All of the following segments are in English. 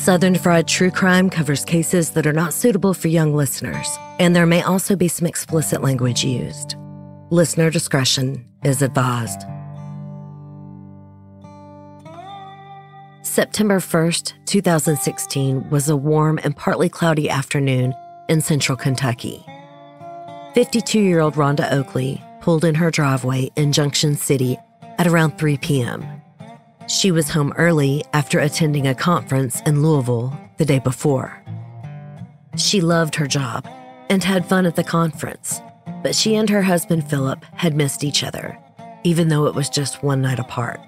Southern Fried True Crime covers cases that are not suitable for young listeners, and there may also be some explicit language used. Listener discretion is advised. September 1st, 2016 was a warm and partly cloudy afternoon in central Kentucky. 52-year-old Rhonda Oakley pulled in her driveway in Junction City at around 3 p.m. She was home early after attending a conference in Louisville the day before. She loved her job and had fun at the conference, but she and her husband Phillip had missed each other, even though it was just one night apart.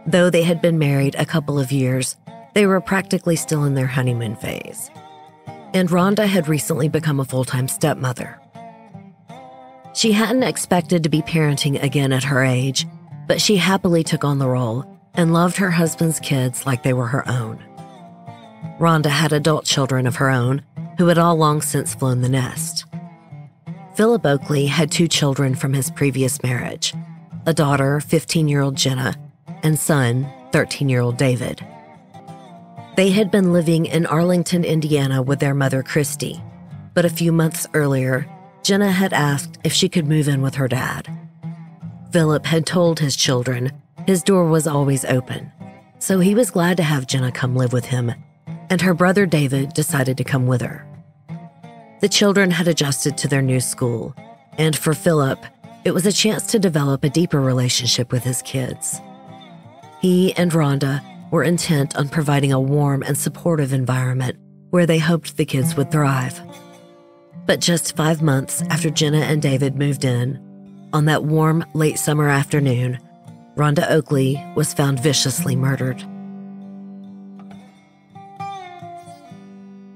Though they had been married a couple of years, they were practically still in their honeymoon phase. And Rhonda had recently become a full-time stepmother. She hadn't expected to be parenting again at her age, but she happily took on the role and loved her husband's kids like they were her own. Rhonda had adult children of her own who had all long since flown the nest. Phillip Oakley had 2 children from his previous marriage, a daughter, 15-year-old Gemma, and son, 13-year-old David. They had been living in Arlington, Indiana with their mother, Christy, but a few months earlier, Jenna had asked if she could move in with her dad. Phillip had told his children his door was always open, so he was glad to have Jenna come live with him, and her brother David decided to come with her. The children had adjusted to their new school, and for Phillip, it was a chance to develop a deeper relationship with his kids. He and Rhonda were intent on providing a warm and supportive environment where they hoped the kids would thrive. But just 5 months after Jenna and David moved in, on that warm, late summer afternoon, Rhonda Oakley was found viciously murdered.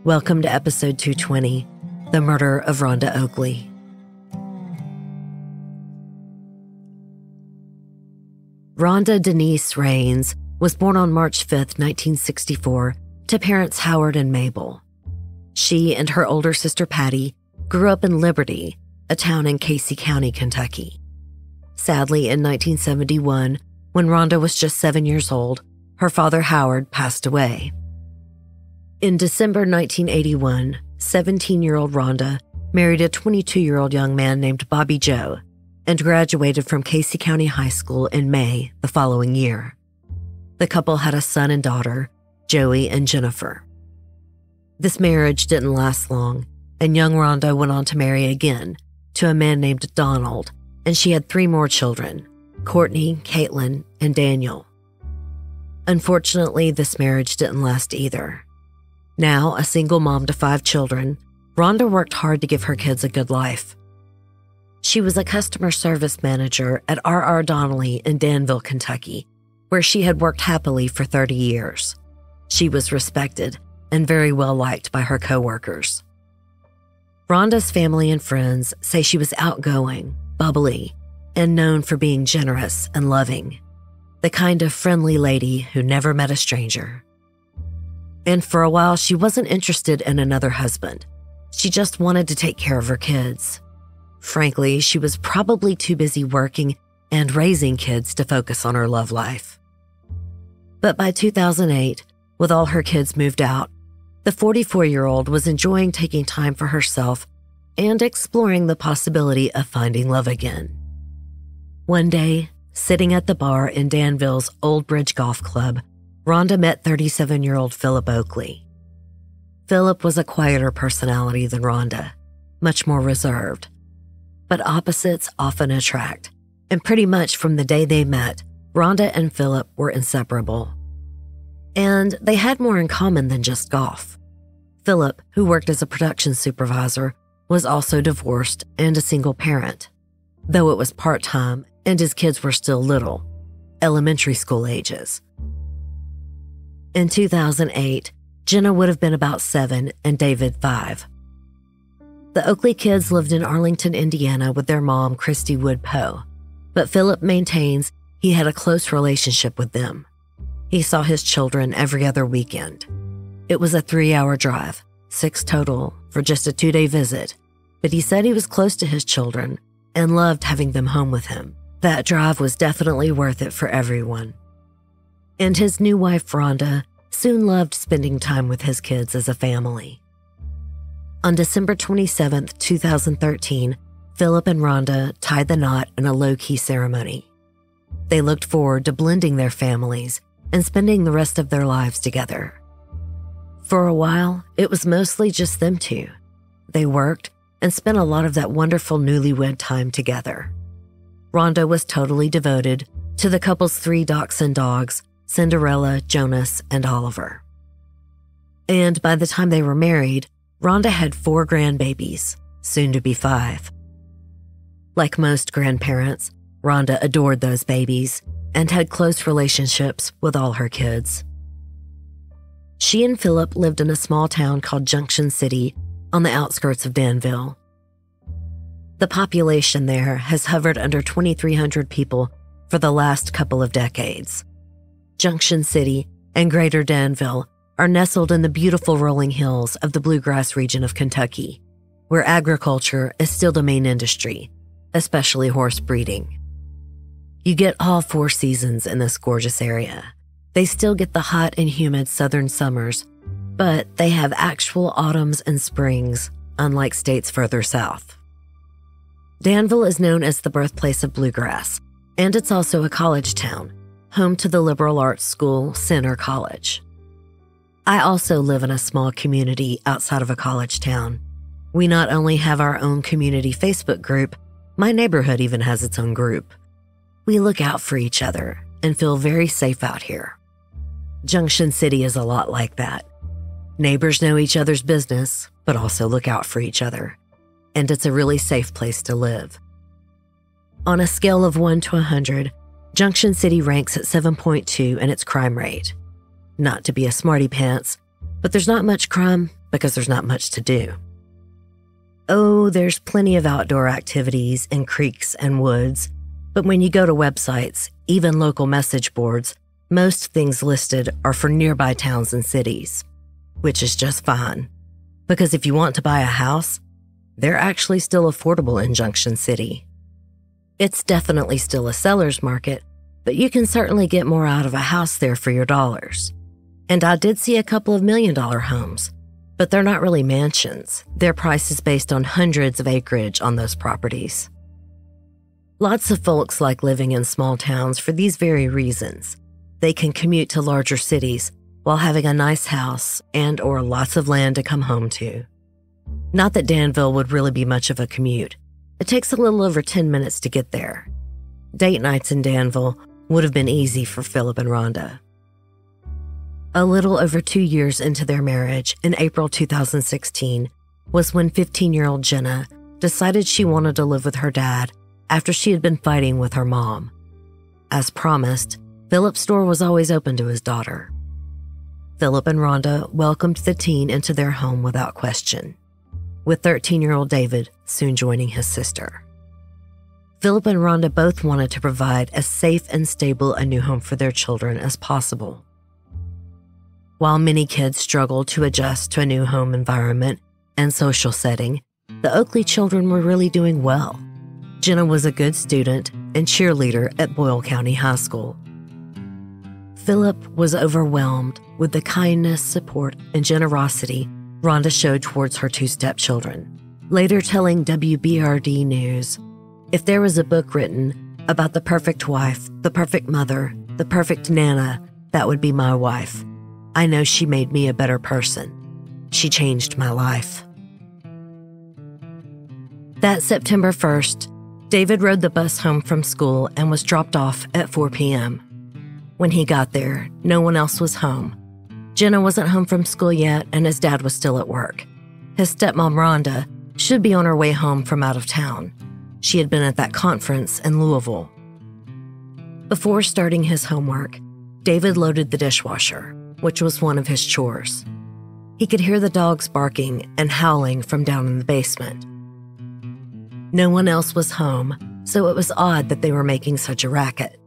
Welcome to episode 220, The Murder of Rhonda Oakley. Rhonda Denise Rains was born on March 5, 1964, to parents Howard and Mabel. She and her older sister Patty grew up in Liberty, a town in Casey County, Kentucky. Sadly, in 1971, when Rhonda was just 7 years old, her father Howard passed away. In December 1981, 17-year-old Rhonda married a 22-year-old young man named Bobby Joe and graduated from Casey County High School in May the following year. The couple had a son and daughter, Joey and Jennifer. This marriage didn't last long, and young Rhonda went on to marry again to a man named Donald, and she had 3 more children, Courtney, Caitlin, and Daniel. Unfortunately, this marriage didn't last either. Now, a single mom to 5 children, Rhonda worked hard to give her kids a good life. She was a customer service manager at R.R. Donnelly in Danville, Kentucky, where she had worked happily for 30 years. She was respected and very well liked by her coworkers. Rhonda's family and friends say she was outgoing, bubbly, and known for being generous and loving, the kind of friendly lady who never met a stranger. And for a while, she wasn't interested in another husband. She just wanted to take care of her kids. Frankly, she was probably too busy working and raising kids to focus on her love life. But by 2008, with all her kids moved out, the 44-year-old was enjoying taking time for herself and exploring the possibility of finding love again. One day, sitting at the bar in Danville's Old Bridge Golf Club, Rhonda met 37-year-old Phillip Oakley. Phillip was a quieter personality than Rhonda, much more reserved. But opposites often attract, and pretty much from the day they met, Rhonda and Phillip were inseparable. And they had more in common than just golf. Phillip, who worked as a production supervisor, was also divorced and a single parent, though it was part-time and his kids were still little, elementary school ages. In 2008, Jenna would have been about 7 and David 5. The Oakley kids lived in Arlington, Indiana with their mom, Christy Wood Poe, but Phillip maintains he had a close relationship with them. He saw his children every other weekend. It was a 3-hour drive, 6 total, for just a 2-day visit, but he said he was close to his children and loved having them home with him. That drive was definitely worth it for everyone. And his new wife, Rhonda, soon loved spending time with his kids as a family. On December 27, 2013, Phillip and Rhonda tied the knot in a low-key ceremony. They looked forward to blending their families and spending the rest of their lives together. For a while, it was mostly just them two. They worked and spent a lot of that wonderful newlywed time together. Rhonda was totally devoted to the couple's 3 dachshund dogs, Cinderella, Jonas, and Oliver. And by the time they were married, Rhonda had 4 grandbabies, soon to be 5. Like most grandparents, Rhonda adored those babies and had close relationships with all her kids. She and Phillip lived in a small town called Junction City on the outskirts of Danville. The population there has hovered under 2,300 people for the last couple of decades. Junction City and Greater Danville are nestled in the beautiful rolling hills of the bluegrass region of Kentucky, where agriculture is still the main industry, especially horse breeding. You get all 4 seasons in this gorgeous area. They still get the hot and humid southern summers, but they have actual autumns and springs, unlike states further south. Danville is known as the birthplace of bluegrass, and it's also a college town, home to the liberal arts school Center College. I also live in a small community outside of a college town. We not only have our own community Facebook group, my neighborhood even has its own group. We look out for each other and feel very safe out here. Junction City is a lot like that. Neighbors know each other's business, but also look out for each other. And it's a really safe place to live. On a scale of 1 to 100, Junction City ranks at 7.2 in its crime rate. Not to be a smarty pants, but there's not much crime because there's not much to do. Oh, there's plenty of outdoor activities in creeks and woods, but when you go to websites, even local message boards, most things listed are for nearby towns and cities, which is just fine. Because if you want to buy a house, they're actually still affordable in Junction City. It's definitely still a seller's market, but you can certainly get more out of a house there for your dollars. And I did see a couple of $1 million homes, but they're not really mansions. Their price is based on hundreds of acreage on those properties. Lots of folks like living in small towns for these very reasons. They can commute to larger cities while having a nice house and or lots of land to come home to. Not that Danville would really be much of a commute. It takes a little over 10 minutes to get there. Date nights in Danville would have been easy for Phillip and Rhonda. A little over 2 years into their marriage, in April 2016, was when 15-year-old Gemma decided she wanted to live with her dad after she had been fighting with her mom. As promised, Phillip's door was always open to his daughter. Phillip and Rhonda welcomed the teen into their home without question, with 13-year-old David soon joining his sister. Phillip and Rhonda both wanted to provide as safe and stable a new home for their children as possible. While many kids struggle to adjust to a new home environment and social setting, the Oakley children were really doing well. Jenna was a good student and cheerleader at Boyle County High School. Phillip was overwhelmed with the kindness, support, and generosity Rhonda showed towards her 2 stepchildren, later telling WBRD News, "If there was a book written about the perfect wife, the perfect mother, the perfect nana, that would be my wife. I know she made me a better person. She changed my life." That September 1st, David rode the bus home from school and was dropped off at 4 p.m. When he got there, no one else was home. Jenna wasn't home from school yet, and his dad was still at work. His stepmom, Rhonda, should be on her way home from out of town. She had been at that conference in Louisville. Before starting his homework, David loaded the dishwasher, which was one of his chores. He could hear the dogs barking and howling from down in the basement. No one else was home, so it was odd that they were making such a racket.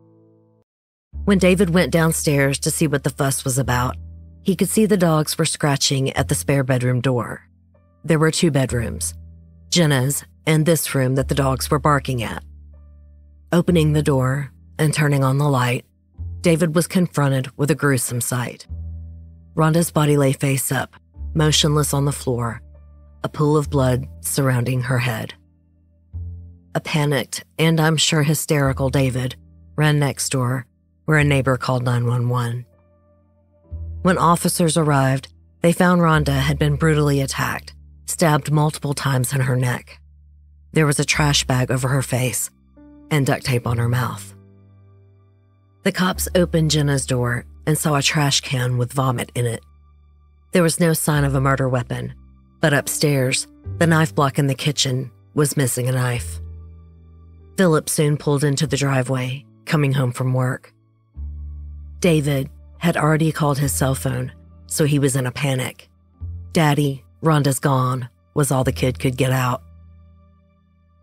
When David went downstairs to see what the fuss was about, he could see the dogs were scratching at the spare bedroom door. There were 2 bedrooms, Jenna's and this room that the dogs were barking at. Opening the door and turning on the light, David was confronted with a gruesome sight. Rhonda's body lay face up, motionless on the floor, a pool of blood surrounding her head. A panicked, and I'm sure hysterical David ran next door, where a neighbor called 911. When officers arrived, they found Rhonda had been brutally attacked, stabbed multiple times in her neck. There was a trash bag over her face and duct tape on her mouth. The cops opened Jenna's door and saw a trash can with vomit in it. There was no sign of a murder weapon, but upstairs, the knife block in the kitchen was missing a knife. Phillip soon pulled into the driveway, coming home from work. David had already called his cell phone, so he was in a panic. "Daddy, Rhonda's gone," was all the kid could get out.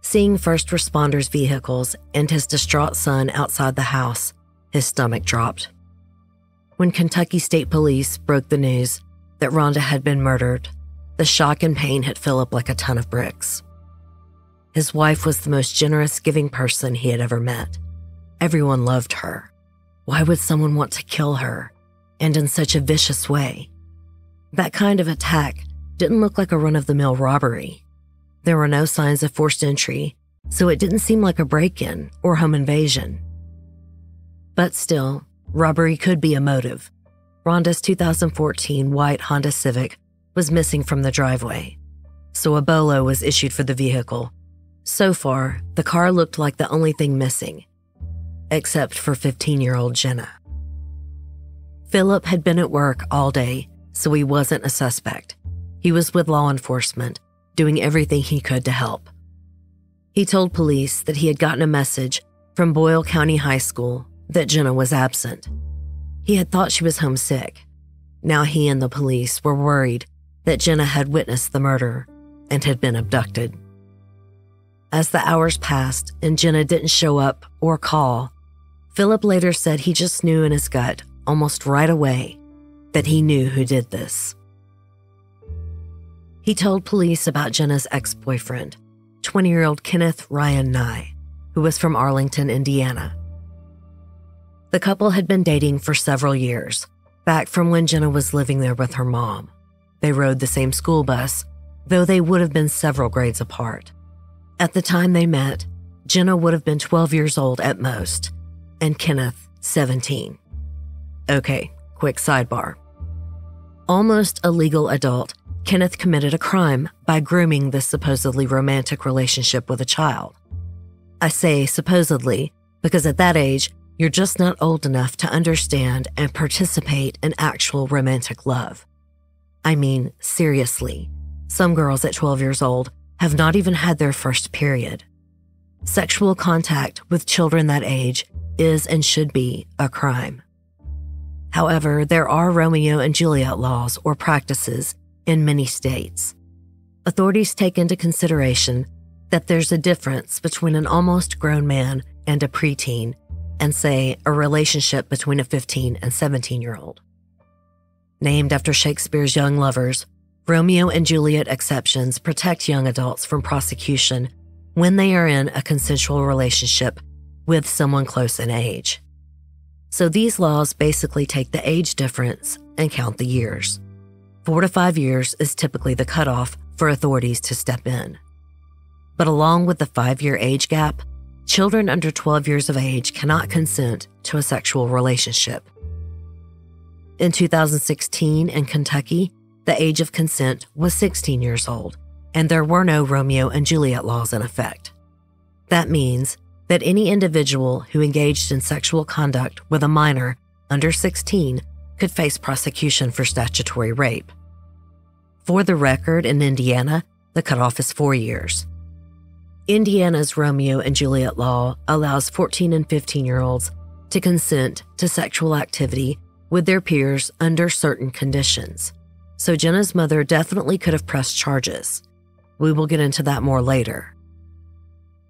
Seeing first responders' vehicles and his distraught son outside the house, his stomach dropped. When Kentucky State Police broke the news that Rhonda had been murdered, the shock and pain hit Phillip like a ton of bricks. His wife was the most generous, giving person he had ever met. Everyone loved her. Why would someone want to kill her, and in such a vicious way? That kind of attack didn't look like a run-of-the-mill robbery. There were no signs of forced entry, so it didn't seem like a break-in or home invasion. But still, robbery could be a motive. Rhonda's 2014 white Honda Civic was missing from the driveway, so a BOLO was issued for the vehicle. So far, the car looked like the only thing missing, except for 15-year-old Jenna. Phillip had been at work all day, so he wasn't a suspect. He was with law enforcement, doing everything he could to help. He told police that he had gotten a message from Boyle County High School that Jenna was absent. He had thought she was homesick. Now he and the police were worried that Jenna had witnessed the murder and had been abducted. As the hours passed and Jenna didn't show up or call, Phillip later said he just knew in his gut, almost right away, that he knew who did this. He told police about Jenna's ex-boyfriend, 20-year-old Kenneth Ryan Nye, who was from Arlington, Indiana. The couple had been dating for several years, back from when Jenna was living there with her mom. They rode the same school bus, though they would have been several grades apart. At the time they met, Jenna would have been 12 years old at most, and Kenneth 17. Okay, quick sidebar. Almost a legal adult, Kenneth committed a crime by grooming this supposedly romantic relationship with a child. I say supposedly because at that age, you're just not old enough to understand and participate in actual romantic love. I mean, seriously, some girls at 12 years old have not even had their first period. Sexual contact with children that age is and should be a crime. However, there are Romeo and Juliet laws or practices in many states. Authorities take into consideration that there's a difference between an almost grown man and a preteen and, say, a relationship between a 15 and 17-year-old. Named after Shakespeare's young lovers, Romeo and Juliet exceptions protect young adults from prosecution when they are in a consensual relationship with someone close in age. So these laws basically take the age difference and count the years. 4 to 5 years is typically the cutoff for authorities to step in. But along with the 5-year age gap, children under 12 years of age cannot consent to a sexual relationship. In 2016 in Kentucky, the age of consent was 16 years old, and there were no Romeo and Juliet laws in effect. That means that any individual who engaged in sexual conduct with a minor under 16 could face prosecution for statutory rape. For the record, in Indiana, the cutoff is 4 years. Indiana's Romeo and Juliet law allows 14 and 15-year-olds to consent to sexual activity with their peers under certain conditions. So Jenna's mother definitely could have pressed charges. We will get into that more later.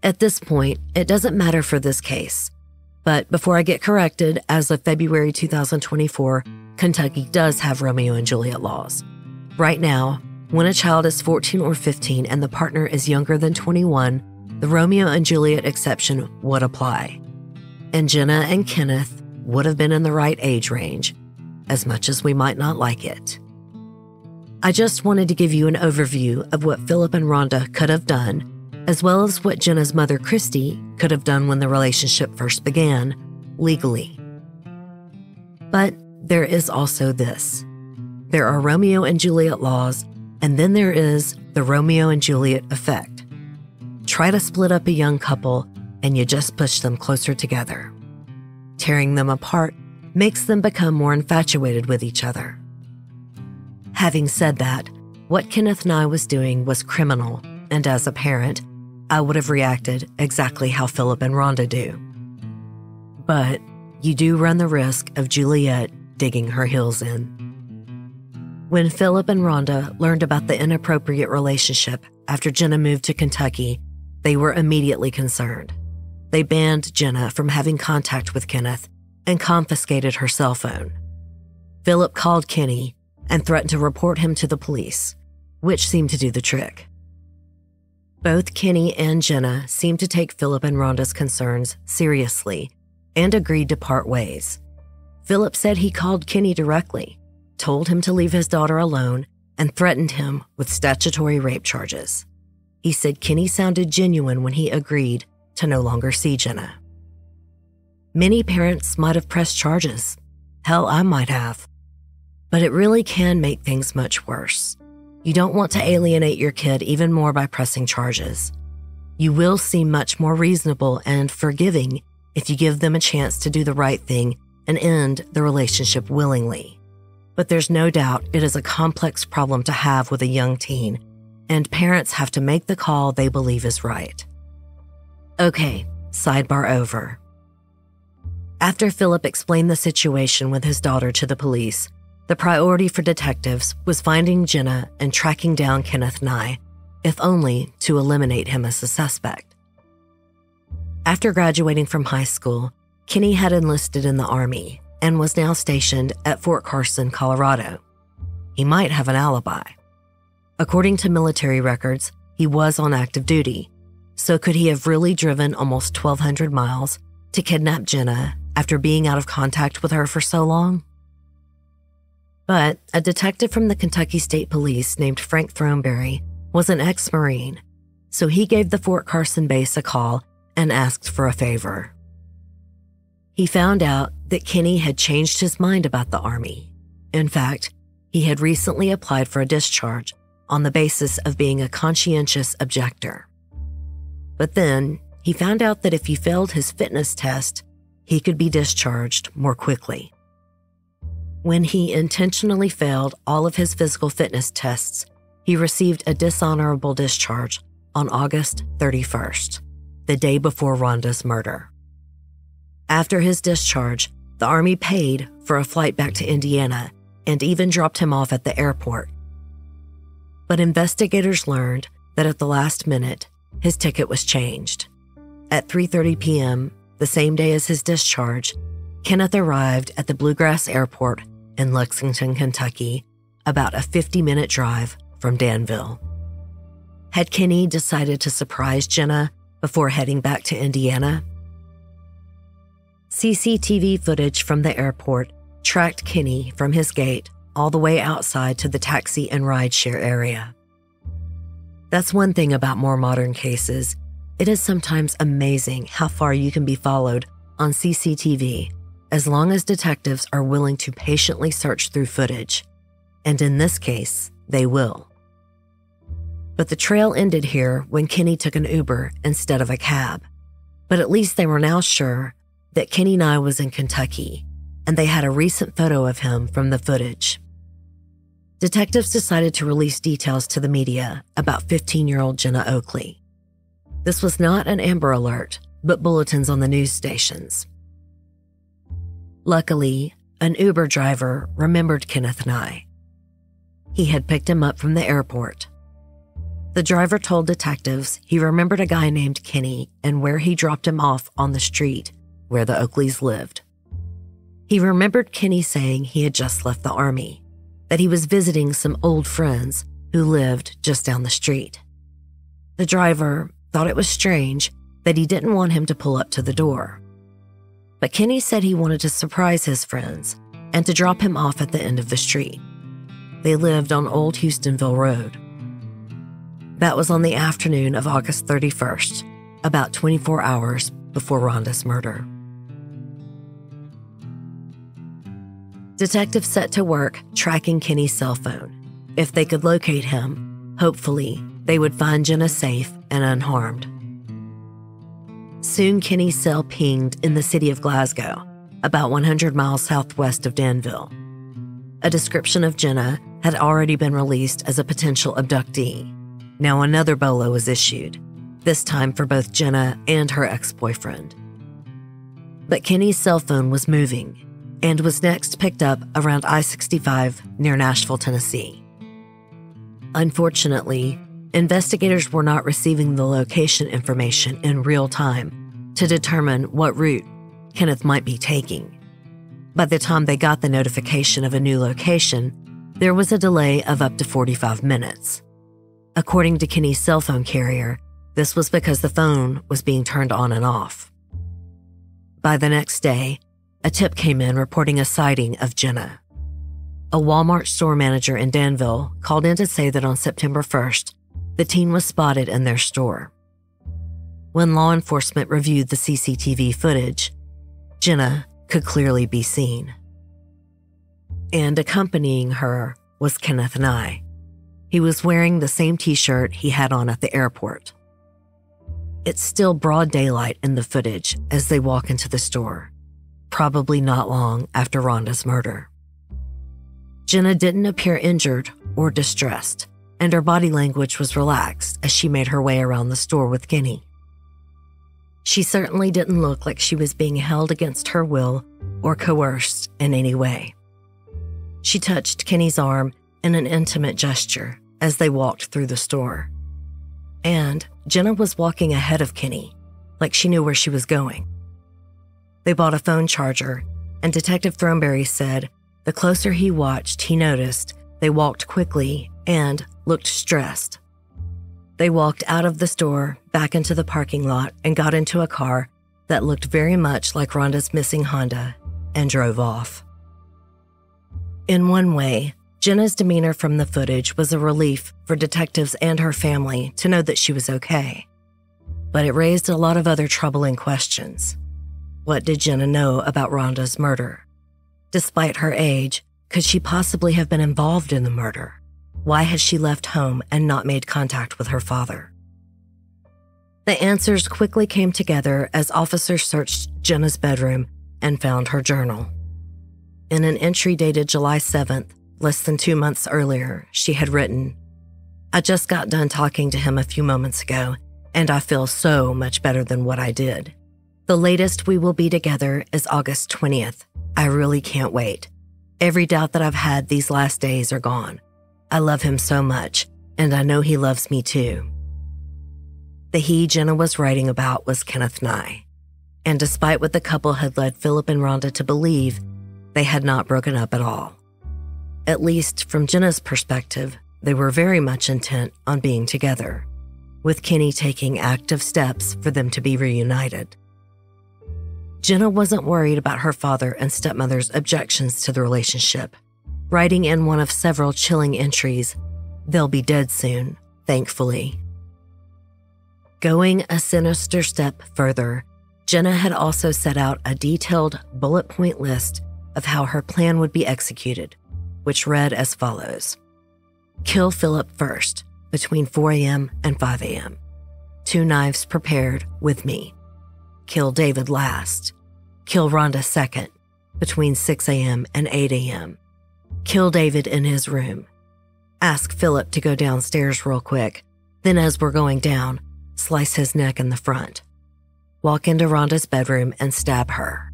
At this point, it doesn't matter for this case. But before I get corrected, as of February 2024, Kentucky does have Romeo and Juliet laws. Right now, when a child is 14 or 15 and the partner is younger than 21, the Romeo and Juliet exception would apply. And Jenna and Kenneth would have been in the right age range. as much as we might not like it. I just wanted to give you an overview of what Phillip and Rhonda could have done, as well as what Jenna's mother, Christy, could have done when the relationship first began, legally. But there is also this. There are Romeo and Juliet laws, and then there is the Romeo and Juliet effect. Try to split up a young couple, and you just push them closer together. Tearing them apart makes them become more infatuated with each other. Having said that, what Kenneth Nye was doing was criminal, and as a parent, I would have reacted exactly how Phillip and Rhonda do. But you do run the risk of Juliet digging her heels in. When Phillip and Rhonda learned about the inappropriate relationship after Jenna moved to Kentucky, they were immediately concerned. They banned Jenna from having contact with Kenneth and confiscated her cell phone. Phillip called Kenny and threatened to report him to the police, which seemed to do the trick. Both Kenny and Jenna seemed to take Phillip and Rhonda's concerns seriously and agreed to part ways. Phillip said he called Kenny directly, told him to leave his daughter alone, and threatened him with statutory rape charges. He said Kenny sounded genuine when he agreed to no longer see Jenna. Many parents might have pressed charges. Hell, I might have. But it really can make things much worse. You don't want to alienate your kid even more by pressing charges. You will seem much more reasonable and forgiving if you give them a chance to do the right thing and end the relationship willingly. But there's no doubt it is a complex problem to have with a young teen, and parents have to make the call they believe is right. Okay, sidebar over. After Phillip explained the situation with his daughter to the police, the priority for detectives was finding Jenna and tracking down Kenneth Nye, if only to eliminate him as a suspect. After graduating from high school, Kenny had enlisted in the Army and was now stationed at Fort Carson, Colorado. He might have an alibi. According to military records, he was on active duty, so could he have really driven almost 1,200 miles to kidnap Jenna after being out of contact with her for so long? But a detective from the Kentucky State Police named Frank Throneberry was an ex-Marine, so he gave the Fort Carson base a call and asked for a favor. He found out that Kenny had changed his mind about the Army. In fact, he had recently applied for a discharge on the basis of being a conscientious objector. But then he found out that if he failed his fitness test, he could be discharged more quickly. When he intentionally failed all of his physical fitness tests, he received a dishonorable discharge on August 31st, the day before Rhonda's murder. After his discharge, the Army paid for a flight back to Indiana and even dropped him off at the airport. But investigators learned that at the last minute, his ticket was changed. At 3:30 p.m., the same day as his discharge, Kenneth arrived at the Bluegrass Airport in Lexington, Kentucky, about a 50-minute drive from Danville. Had Kenny decided to surprise Jenna before heading back to Indiana? CCTV footage from the airport tracked Kenny from his gate all the way outside to the taxi and rideshare area. That's one thing about more modern cases. It is sometimes amazing how far you can be followed on CCTV as long as detectives are willing to patiently search through footage. And in this case, they will. But the trail ended here when Kenny took an Uber instead of a cab. But at least they were now sure that Kenny Nye was in Kentucky, and they had a recent photo of him from the footage. Detectives decided to release details to the media about 15-year-old Jenna Oakley. This was not an Amber Alert, but bulletins on the news stations. Luckily, an Uber driver remembered Kenneth Nye. He had picked him up from the airport. The driver told detectives he remembered a guy named Kenny and where he dropped him off on the street where the Oakleys lived. He remembered Kenny saying he had just left the Army, that he was visiting some old friends who lived just down the street. The driver thought it was strange that he didn't want him to pull up to the door. But Kenny said he wanted to surprise his friends, and to drop him off at the end of the street. They lived on Old Houstonville Road. That was on the afternoon of August 31st, about 24 hours before Rhonda's murder. Detectives set to work tracking Kenny's cell phone. If they could locate him, hopefully, they would find Jenna safe and unharmed. Soon, Kenny's cell pinged in the city of Glasgow, about 100 miles southwest of Danville. A description of Jenna had already been released as a potential abductee. Now another BOLO was issued, this time for both Jenna and her ex-boyfriend. But Kenny's cell phone was moving and was next picked up around I-65 near Nashville, Tennessee. Unfortunately, investigators were not receiving the location information in real time to determine what route Kenneth might be taking. By the time they got the notification of a new location, there was a delay of up to 45 minutes. According to Kenny's cell phone carrier, this was because the phone was being turned on and off. By the next day, a tip came in reporting a sighting of Jenna. A Walmart store manager in Danville called in to say that on September 1st, the teen was spotted in their store. When law enforcement reviewed the CCTV footage, Jenna could clearly be seen. And accompanying her was Kenneth Nye. He was wearing the same t-shirt he had on at the airport. It's still broad daylight in the footage as they walk into the store, probably not long after Rhonda's murder. Jenna didn't appear injured or distressed, and her body language was relaxed as she made her way around the store with Kenny. She certainly didn't look like she was being held against her will or coerced in any way. She touched Kenny's arm in an intimate gesture as they walked through the store. And Jenna was walking ahead of Kenny, like she knew where she was going. They bought a phone charger, and Detective Thornberry said the closer he watched, he noticed they walked quickly and looked stressed. They walked out of the store, back into the parking lot, and got into a car that looked very much like Rhonda's missing Honda and drove off. In one way, Jenna's demeanor from the footage was a relief for detectives and her family to know that she was okay. But it raised a lot of other troubling questions. What did Jenna know about Rhonda's murder? Despite her age, could she possibly have been involved in the murder? Why had she left home and not made contact with her father? The answers quickly came together as officers searched Jenna's bedroom and found her journal. In an entry dated July 7th, less than 2 months earlier, she had written, "I just got done talking to him a few moments ago, and I feel so much better than what I did. The latest we will be together is August 20th. I really can't wait. Every doubt that I've had these last days are gone. I love him so much, and I know he loves me too." The he Jenna was writing about was Kenneth Nye. And despite what the couple had led Phillip and Rhonda to believe, they had not broken up at all. At least from Jenna's perspective, they were very much intent on being together, with Kenny taking active steps for them to be reunited. Jenna wasn't worried about her father and stepmother's objections to the relationship, writing in one of several chilling entries, "They'll be dead soon, thankfully." Going a sinister step further, Jenna had also set out a detailed bullet point list of how her plan would be executed, which read as follows. Kill Phillip first, between 4 a.m. and 5 a.m. 2 knives prepared with me. Kill David last. Kill Rhonda second, between 6 a.m. and 8 a.m. Kill David in his room. Ask Phillip to go downstairs real quick. Then as we're going down, slice his neck in the front. Walk into Rhonda's bedroom and stab her.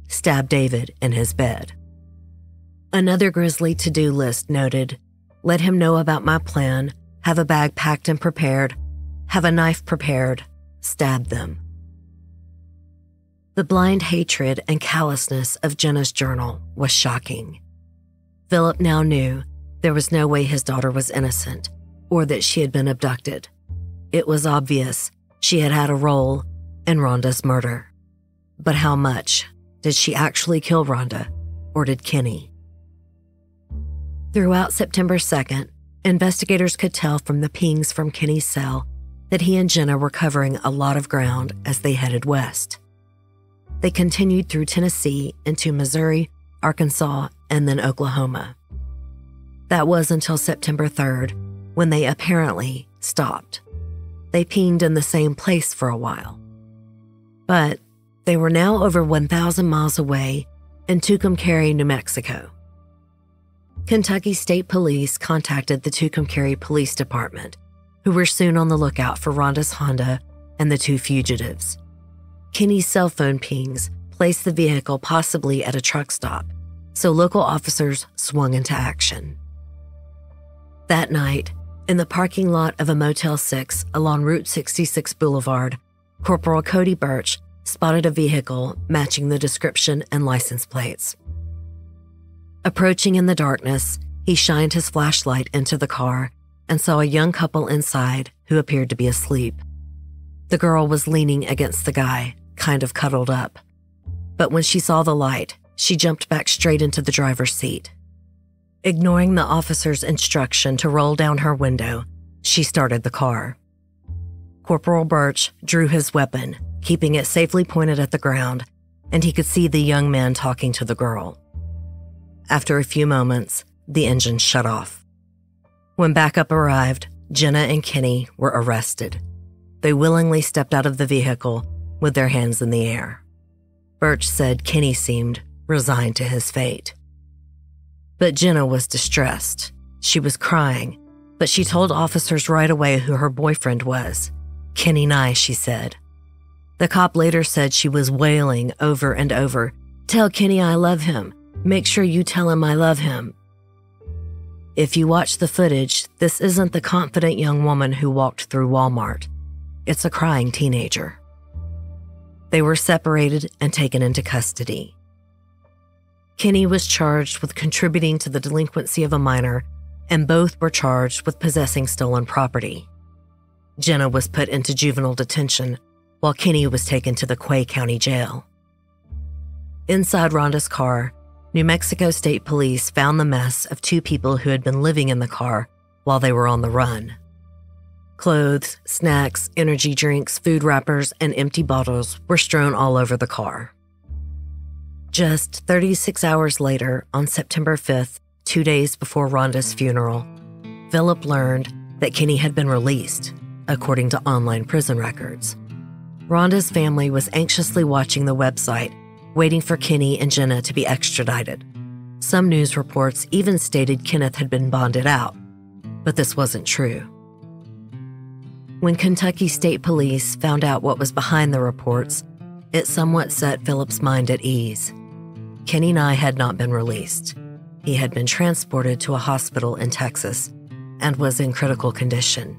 Stab David in his bed. Another grisly to-do list noted, let him know about my plan, have a bag packed and prepared, have a knife prepared, stab them. The blind hatred and callousness of Jenna's journal was shocking. Phillip now knew there was no way his daughter was innocent or that she had been abducted. It was obvious she had had a role in Rhonda's murder. But how much? Did she actually kill Rhonda? ordered Kenny. Throughout September 2nd, investigators could tell from the pings from Kenny's cell that he and Jenna were covering a lot of ground as they headed west. They continued through Tennessee into Missouri, Arkansas, and then Oklahoma. That was until September 3rd, when they apparently stopped. They pinged in the same place for a while. But they were now over 1,000 miles away in Tucumcari, New Mexico. Kentucky State Police contacted the Tucumcari Police Department, who were soon on the lookout for Rhonda's Honda and the two fugitives. Kenny's cell phone pings placed the vehicle possibly at a truck stop, so local officers swung into action. That night, in the parking lot of a Motel 6 along Route 66 Boulevard, Corporal Cody Birch spotted a vehicle matching the description and license plates. Approaching in the darkness, he shined his flashlight into the car and saw a young couple inside who appeared to be asleep. The girl was leaning against the guy, kind of cuddled up. But when she saw the light, she jumped back straight into the driver's seat. Ignoring the officer's instruction to roll down her window, she started the car. Corporal Birch drew his weapon, keeping it safely pointed at the ground, and he could see the young man talking to the girl. After a few moments, the engine shut off. When backup arrived, Jenna and Kenny were arrested. They willingly stepped out of the vehicle with their hands in the air. Birch said Kenny seemed resigned to his fate. But Jenna was distressed. She was crying, but she told officers right away who her boyfriend was. Kenny Nye, she said. The cop later said she was wailing over and over, "Tell Kenny I love him. Make sure you tell him I love him." If you watch the footage, this isn't the confident young woman who walked through Walmart. It's a crying teenager. They were separated and taken into custody. Kenny was charged with contributing to the delinquency of a minor, and both were charged with possessing stolen property. Jenna was put into juvenile detention, while Kenny was taken to the Quay County Jail. Inside Rhonda's car, New Mexico State Police found the mess of two people who had been living in the car while they were on the run. Clothes, snacks, energy drinks, food wrappers, and empty bottles were strewn all over the car. Just 36 hours later, on September 5th, 2 days before Rhonda's funeral, Phillip learned that Kenny had been released, according to online prison records. Rhonda's family was anxiously watching the website, waiting for Kenny and Jenna to be extradited. Some news reports even stated Kenneth had been bonded out, but this wasn't true. When Kentucky State Police found out what was behind the reports, it somewhat set Phillip's mind at ease. Kenny Nye had not been released. He had been transported to a hospital in Texas and was in critical condition.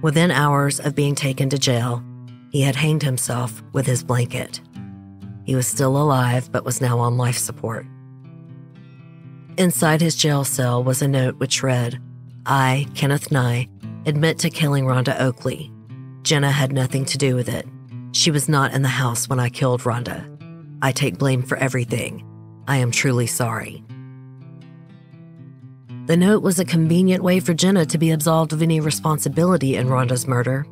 Within hours of being taken to jail, he had hanged himself with his blanket. He was still alive, but was now on life support. Inside his jail cell was a note which read, "I, Kenneth Nye, admit to killing Rhonda Oakley. Jenna had nothing to do with it. She was not in the house when I killed Rhonda. I take blame for everything. I am truly sorry." The note was a convenient way for Jenna to be absolved of any responsibility in Rhonda's murder.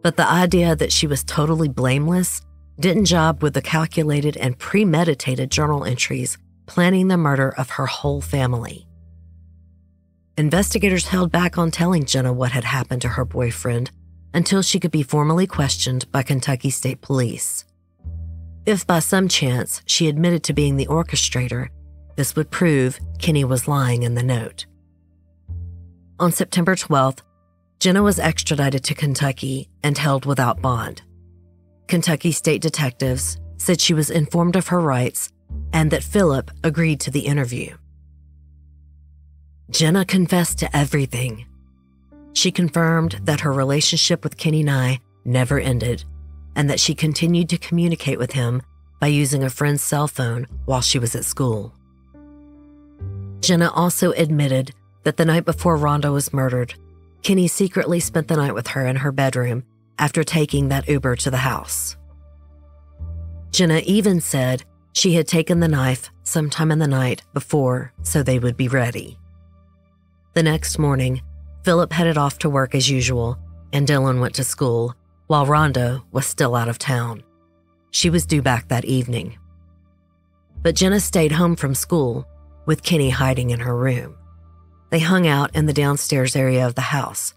But the idea that she was totally blameless didn't jibe with the calculated and premeditated journal entries planning the murder of her whole family. Investigators held back on telling Jenna what had happened to her boyfriend until she could be formally questioned by Kentucky State Police. If by some chance she admitted to being the orchestrator, this would prove Kenny was lying in the note. On September 12th, Jenna was extradited to Kentucky and held without bond. Kentucky state detectives said she was informed of her rights and that Phillip agreed to the interview. Jenna confessed to everything. She confirmed that her relationship with Kenny Nye never ended and that she continued to communicate with him by using a friend's cell phone while she was at school. Jenna also admitted that the night before Rhonda was murdered, Kenny secretly spent the night with her in her bedroom after taking that Uber to the house. Jenna even said She had taken the knife sometime in the night before so they would be ready. The next morning, Phillip headed off to work as usual, and Dylan went to school, while Rhonda was still out of town. She was due back that evening. But Jenna stayed home from school, with Kenny hiding in her room. They hung out in the downstairs area of the house,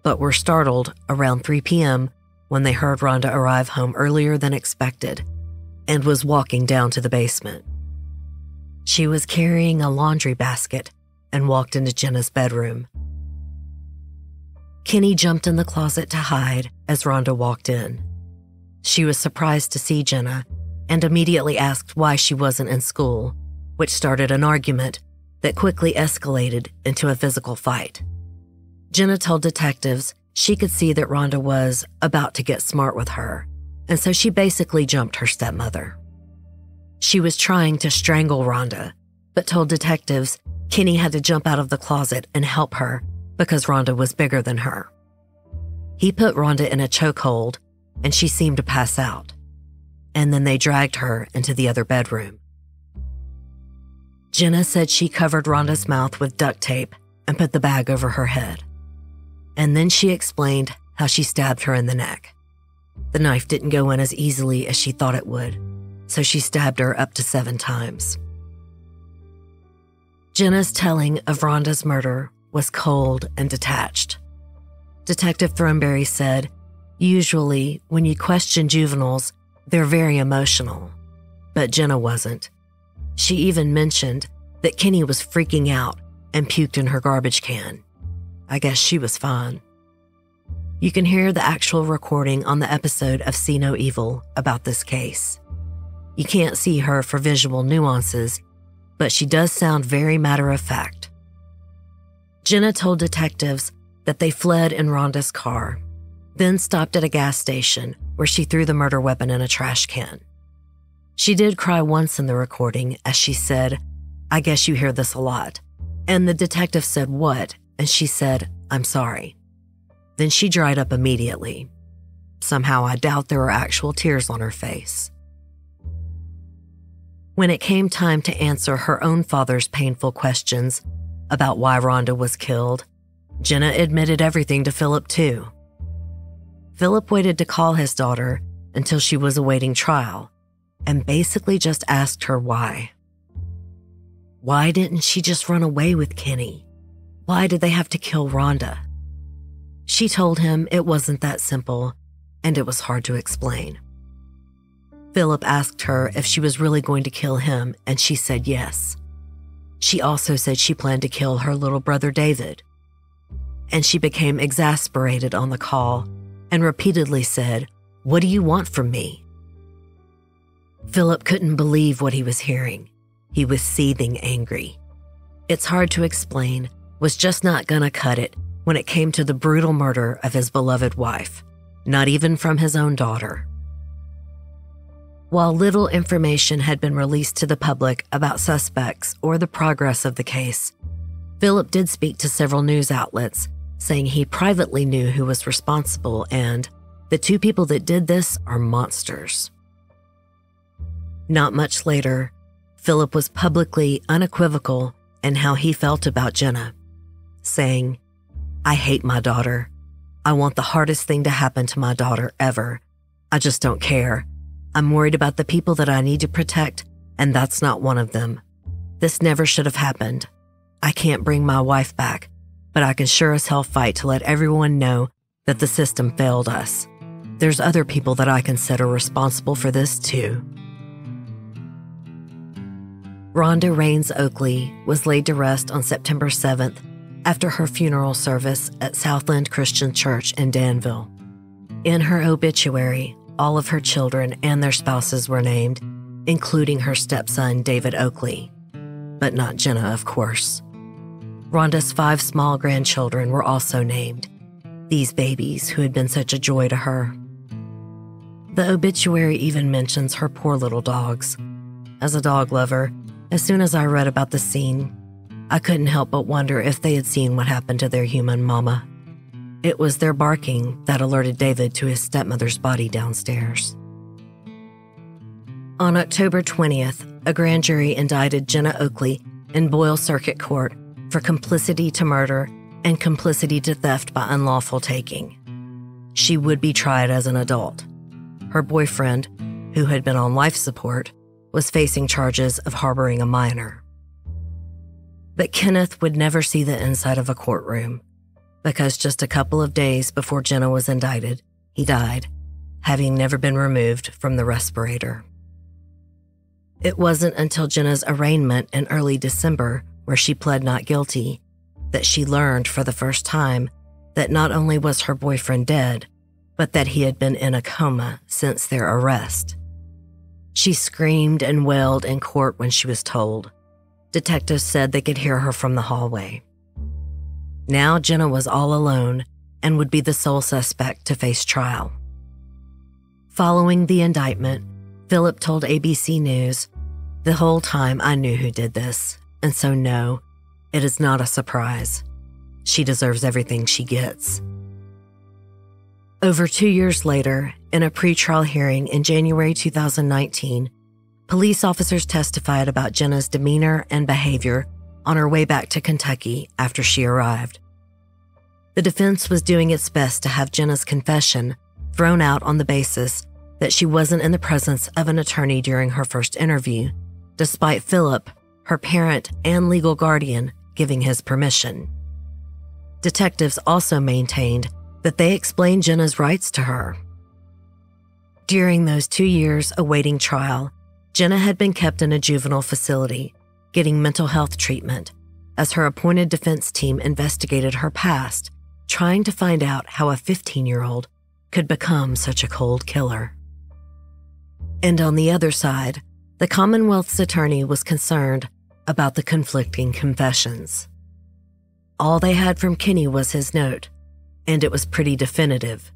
but were startled around 3 p.m. when they heard Rhonda arrive home earlier than expected and was walking down to the basement. She was carrying a laundry basket and walked into Jenna's bedroom. Kenny jumped in the closet to hide as Rhonda walked in. She was surprised to see Jenna and immediately asked why she wasn't in school, which started an argument that quickly escalated into a physical fight. Jenna told detectives she could see that Rhonda was about to get smart with her, and so she basically jumped her stepmother. She was trying to strangle Rhonda, but told detectives Kenny had to jump out of the closet and help her because Rhonda was bigger than her. He put Rhonda in a chokehold, and she seemed to pass out, and then they dragged her into the other bedroom. Jenna said she covered Rhonda's mouth with duct tape and put the bag over her head. And then she explained how she stabbed her in the neck. The knife didn't go in as easily as she thought it would, so she stabbed her up to 7 times. Jenna's telling of Rhonda's murder was cold and detached. Detective Thornberry said, usually when you question juveniles, they're very emotional, but Jenna wasn't. She even mentioned that Kenny was freaking out and puked in her garbage can. I guess she was fine. You can hear the actual recording on the episode of See No Evil about this case. You can't see her for visual nuances, but she does sound very matter-of-fact. Jenna told detectives that they fled in Rhonda's car, then stopped at a gas station where she threw the murder weapon in a trash can. She did cry once in the recording as she said, "I guess you hear this a lot." And the detective said, "What?" And she said, "I'm sorry." Then she dried up immediately. Somehow I doubt there were actual tears on her face. When it came time to answer her own father's painful questions about why Rhonda was killed, Jenna admitted everything to Phillip too. Phillip waited to call his daughter until she was awaiting trial and basically just asked her why. Why didn't she just run away with Kenny? Why did they have to kill Rhonda? She told him it wasn't that simple, and it was hard to explain. Phillip asked her if she was really going to kill him, and she said yes. She also said she planned to kill her little brother David. And she became exasperated on the call and repeatedly said, "What do you want from me?" Phillip couldn't believe what he was hearing. He was seething angry. It's hard to explain, was just not gonna cut it when it came to the brutal murder of his beloved wife, not even from his own daughter. While little information had been released to the public about suspects or the progress of the case, Phillip did speak to several news outlets, saying he privately knew who was responsible and the 2 people that did this are monsters. Not much later, Phillip was publicly unequivocal in how he felt about Jenna, saying, "I hate my daughter. I want the hardest thing to happen to my daughter ever. I just don't care. I'm worried about the people that I need to protect, and that's not one of them. This never should have happened. I can't bring my wife back, but I can sure as hell fight to let everyone know that the system failed us. There's other people that I consider responsible for this too." Rhonda Raines Oakley was laid to rest on September 7th after her funeral service at Southland Christian Church in Danville. In her obituary, all of her children and their spouses were named, including her stepson David Oakley, but not Jenna, of course. Rhonda's 5 small grandchildren were also named, these babies who had been such a joy to her. The obituary even mentions her poor little dogs. As a dog lover, as soon as I read about the scene, I couldn't help but wonder if they had seen what happened to their human mama. It was their barking that alerted David to his stepmother's body downstairs. On October 20th, a grand jury indicted Jenna Oakley in Boyle Circuit Court for complicity to murder and complicity to theft by unlawful taking. She would be tried as an adult. Her boyfriend, who had been on life support, was facing charges of harboring a minor. But Kenneth would never see the inside of a courtroom because just a couple of days before Jenna was indicted, he died, having never been removed from the respirator. It wasn't until Jenna's arraignment in early December, where she pled not guilty, that she learned for the first time that not only was her boyfriend dead, but that he had been in a coma since their arrest. She screamed and wailed in court when she was told. Detectives said they could hear her from the hallway. Now Jenna was all alone and would be the sole suspect to face trial. Following the indictment, Phillip told ABC News, "The whole time I knew who did this, and so no, it is not a surprise. She deserves everything she gets." Over 2 years later, in a pretrial hearing in January 2019, police officers testified about Jenna's demeanor and behavior on her way back to Kentucky after she arrived. The defense was doing its best to have Jenna's confession thrown out on the basis that she wasn't in the presence of an attorney during her first interview, despite Phillip, her parent and legal guardian, giving his permission. Detectives also maintained that they explained Jenna's rights to her. During those 2 years awaiting trial, Jenna had been kept in a juvenile facility, getting mental health treatment, as her appointed defense team investigated her past, trying to find out how a 15-year-old could become such a cold killer. And on the other side, the Commonwealth's attorney was concerned about the conflicting confessions. All they had from Kenny was his note, and it was pretty definitive.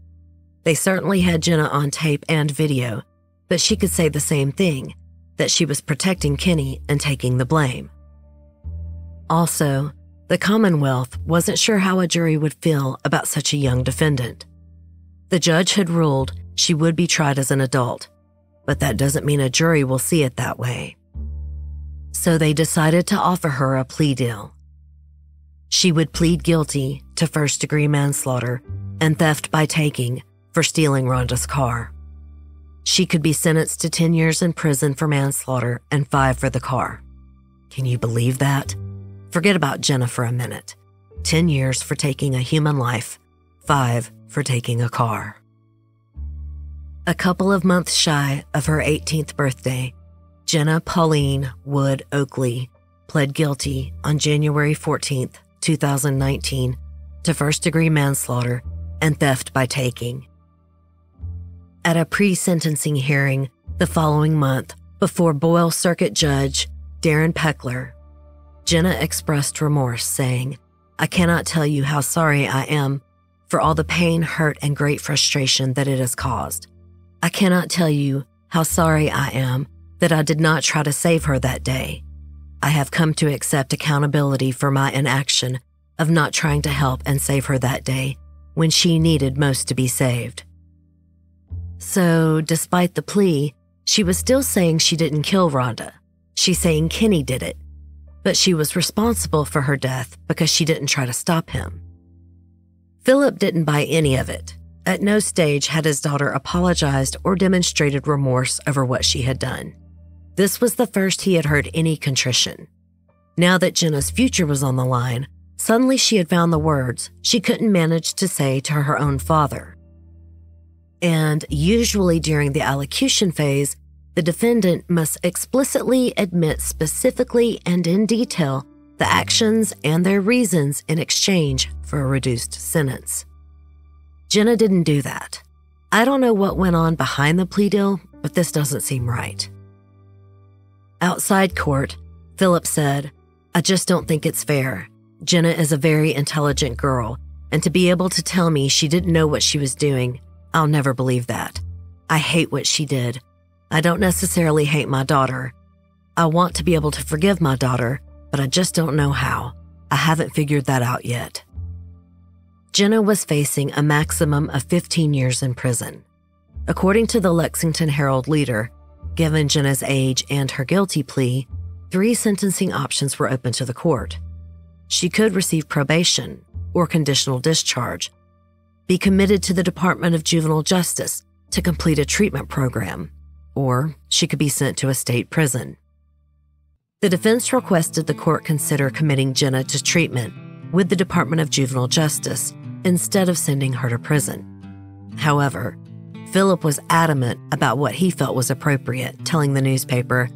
They certainly had Jenna on tape and video, but she could say the same thing, that she was protecting Kenny and taking the blame. Also, the Commonwealth wasn't sure how a jury would feel about such a young defendant. The judge had ruled she would be tried as an adult, but that doesn't mean a jury will see it that way. So they decided to offer her a plea deal. She would plead guilty to first-degree manslaughter and theft by taking for stealing Rhonda's car. She could be sentenced to 10 years in prison for manslaughter and 5 for the car. Can you believe that? Forget about Jenna for a minute. 10 years for taking a human life, 5 for taking a car. A couple of months shy of her 18th birthday, Jenna Pauline Wood Oakley pled guilty on January 14th, 2019 to first-degree manslaughter and theft by taking. At a pre-sentencing hearing the following month before Boyle Circuit Judge Darren Peckler, Jenna expressed remorse, saying, "I cannot tell you how sorry I am for all the pain, hurt, and great frustration that it has caused. I cannot tell you how sorry I am that I did not try to save her that day. I have come to accept accountability for my inaction of not trying to help and save her that day when she needed most to be saved." So, despite the plea, she was still saying she didn't kill Rhonda. She's saying Kenny did it, but she was responsible for her death because she didn't try to stop him. Phillip didn't buy any of it. At no stage had his daughter apologized or demonstrated remorse over what she had done. This was the first he had heard any contrition. Now that Jenna's future was on the line, suddenly she had found the words she couldn't manage to say to her own father. And usually during the allocution phase, the defendant must explicitly admit specifically and in detail the actions and their reasons in exchange for a reduced sentence. Jenna didn't do that. I don't know what went on behind the plea deal, but this doesn't seem right. Outside court, Phillip said, "I just don't think it's fair. Jenna is a very intelligent girl, and to be able to tell me she didn't know what she was doing, I'll never believe that. I hate what she did. I don't necessarily hate my daughter. I want to be able to forgive my daughter, but I just don't know how. I haven't figured that out yet." Jenna was facing a maximum of 15 years in prison. According to the Lexington Herald Leader, Given Jenna's age and her guilty plea, 3 sentencing options were open to the court. She could receive probation or conditional discharge, be committed to the Department of Juvenile Justice to complete a treatment program, or she could be sent to a state prison. The defense requested the court consider committing Jenna to treatment with the Department of Juvenile Justice instead of sending her to prison. However, Phillip was adamant about what he felt was appropriate, telling the newspaper,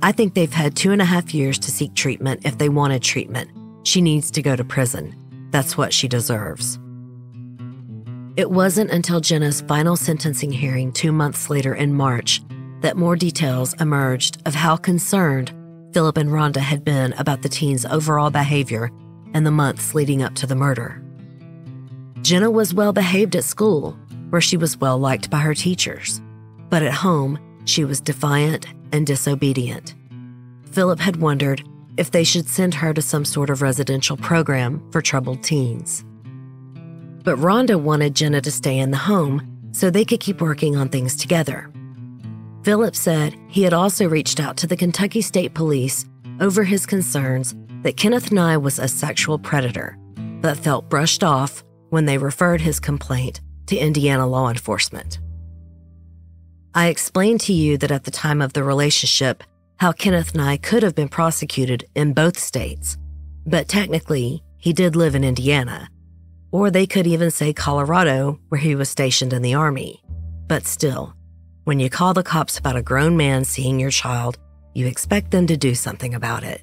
"I think they've had 2.5 years to seek treatment if they wanted treatment. She needs to go to prison. That's what she deserves." It wasn't until Jenna's final sentencing hearing 2 months later in March that more details emerged of how concerned Phillip and Rhonda had been about the teen's overall behavior in the months leading up to the murder. Jenna was well behaved at school, where she was well liked by her teachers, but at home, she was defiant and disobedient. Phillip had wondered if they should send her to some sort of residential program for troubled teens. But Rhonda wanted Jenna to stay in the home so they could keep working on things together. Phillip said he had also reached out to the Kentucky State Police over his concerns that Kenneth Nye was a sexual predator, but felt brushed off when they referred his complaint to Indiana law enforcement. I explained to you that at the time of the relationship, how Kenneth Nye could have been prosecuted in both states, but technically, he did live in Indiana, or they could even say Colorado, where he was stationed in the Army. But still, when you call the cops about a grown man seeing your child, you expect them to do something about it.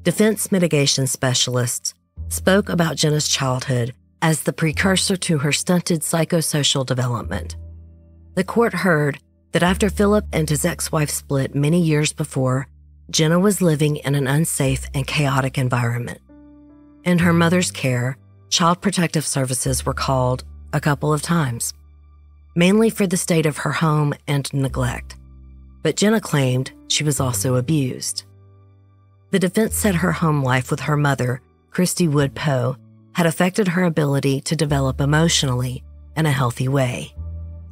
Defense mitigation specialists spoke about Jenna's childhood as the precursor to her stunted psychosocial development. The court heard that after Phillip and his ex-wife split many years before, Jenna was living in an unsafe and chaotic environment. In her mother's care, Child Protective Services were called a couple of times, mainly for the state of her home and neglect. But Jenna claimed she was also abused. The defense said her home life with her mother, Christy Wood Poe, had affected her ability to develop emotionally in a healthy way,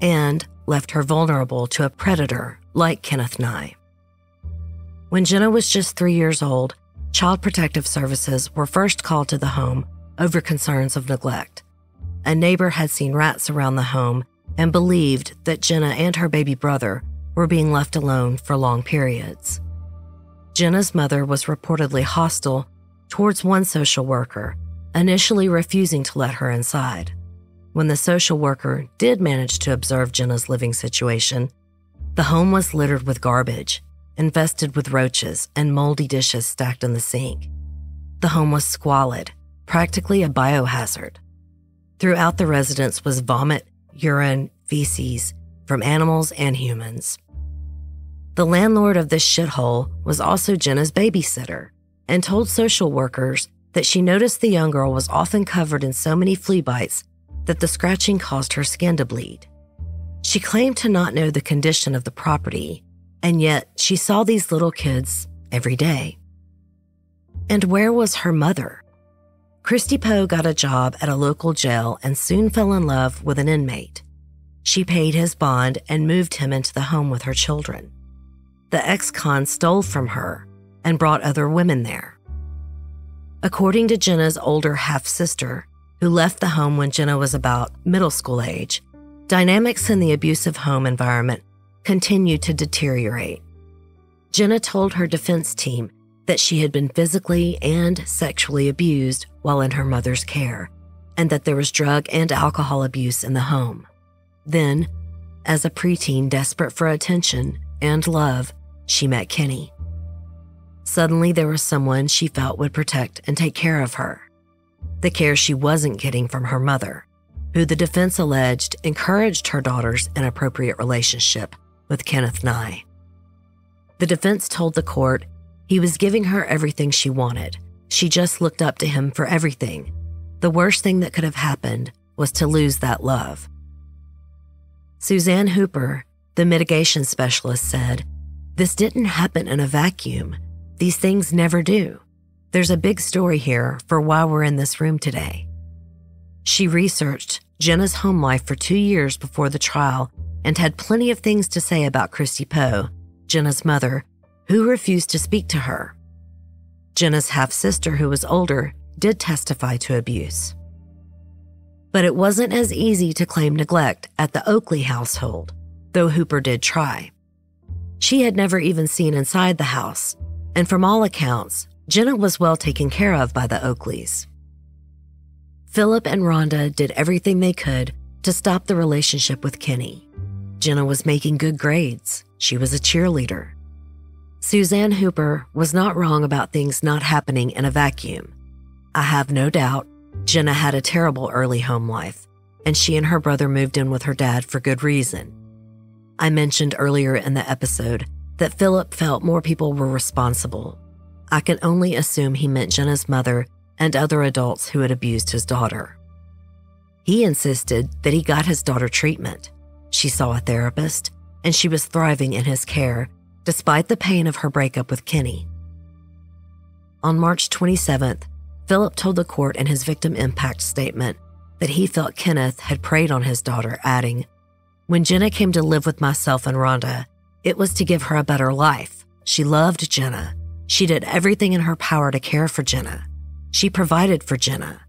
and left her vulnerable to a predator like Kenneth Nye. When Jenna was just 3 years old, Child Protective Services were first called to the home over concerns of neglect. A neighbor had seen rats around the home and believed that Jenna and her baby brother were being left alone for long periods. Jenna's mother was reportedly hostile towards one social worker, initially refusing to let her inside. When the social worker did manage to observe Jenna's living situation, the home was littered with garbage, infested with roaches and moldy dishes stacked in the sink. The home was squalid, practically a biohazard. Throughout the residence was vomit, urine, feces from animals and humans. The landlord of this shithole was also Jenna's babysitter and told social workers that she noticed the young girl was often covered in so many flea bites that the scratching caused her skin to bleed. She claimed to not know the condition of the property, and yet she saw these little kids every day. And where was her mother? Christy Poe got a job at a local jail and soon fell in love with an inmate. She paid his bond and moved him into the home with her children. The ex-con stole from her and brought other women there. According to Jenna's older half-sister, who left the home when Jenna was about middle school age, dynamics in the abusive home environment continued to deteriorate. Jenna told her defense team that she had been physically and sexually abused while in her mother's care, and that there was drug and alcohol abuse in the home. Then, as a preteen desperate for attention and love, she met Kenny. Suddenly, there was someone she felt would protect and take care of her. The care she wasn't getting from her mother, who the defense alleged encouraged her daughter's inappropriate relationship with Kenneth Nye. The defense told the court he was giving her everything she wanted. She just looked up to him for everything. The worst thing that could have happened was to lose that love. Suzanne Hooper, the mitigation specialist, said, "This didn't happen in a vacuum. These things never do. There's a big story here for why we're in this room today." She researched Jenna's home life for 2 years before the trial and had plenty of things to say about Christy Poe, Jenna's mother, who refused to speak to her. Jenna's half-sister, who was older, did testify to abuse. But it wasn't as easy to claim neglect at the Oakley household, though Hooper did try. She had never even seen inside the house, and from all accounts, Jenna was well taken care of by the Oakleys. Phillip and Rhonda did everything they could to stop the relationship with Kenny. Jenna was making good grades. She was a cheerleader. Suzanne Hooper was not wrong about things not happening in a vacuum. I have no doubt Jenna had a terrible early home life, and she and her brother moved in with her dad for good reason. I mentioned earlier in the episode that Phillip felt more people were responsible. I can only assume he meant Jenna's mother and other adults who had abused his daughter. He insisted that he got his daughter treatment. She saw a therapist, and she was thriving in his care, despite the pain of her breakup with Kenny. On March 27th, Phillip told the court in his victim impact statement that he felt Kenneth had preyed on his daughter, adding, "When Jenna came to live with myself and Rhonda, it was to give her a better life. She loved Jenna. She did everything in her power to care for Jenna. She provided for Jenna.